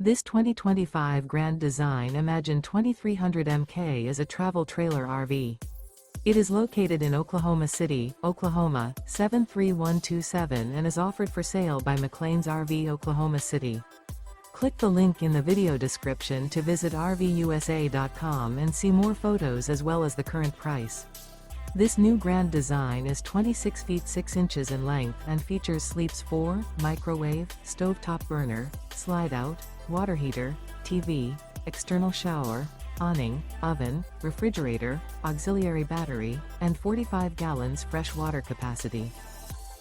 This 2025 Grand Design Imagine 2300 MK is a travel trailer RV. It is located in Oklahoma City, Oklahoma, 73127 and is offered for sale by McClain's RV Oklahoma City. Click the link in the video description to visit RVUSA.com and see more photos as well as the current price. This new Grand Design is 26 feet 6 inches in length and features sleeps 4, microwave, stovetop burner, slide-out, water heater, TV, external shower, awning, oven, refrigerator, auxiliary battery, and 45 gallons fresh water capacity.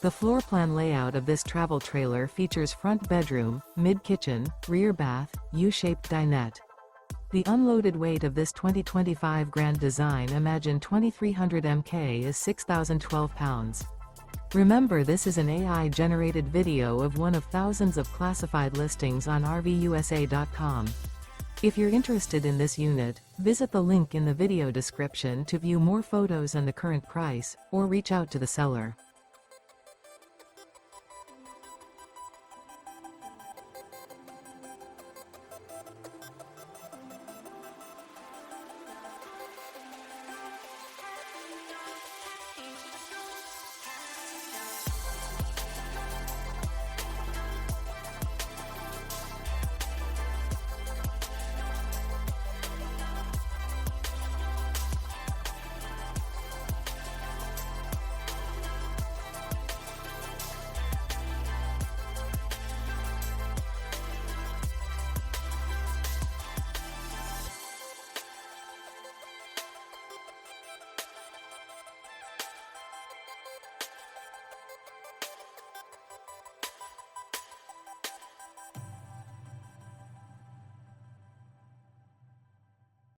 The floor plan layout of this travel trailer features front bedroom, mid-kitchen, rear bath, U-shaped dinette. The unloaded weight of this 2025 Grand Design Imagine 2300 MK is 6,012 pounds. Remember, this is an AI-generated video of one of thousands of classified listings on RVUSA.com. If you're interested in this unit, visit the link in the video description to view more photos and the current price, or reach out to the seller.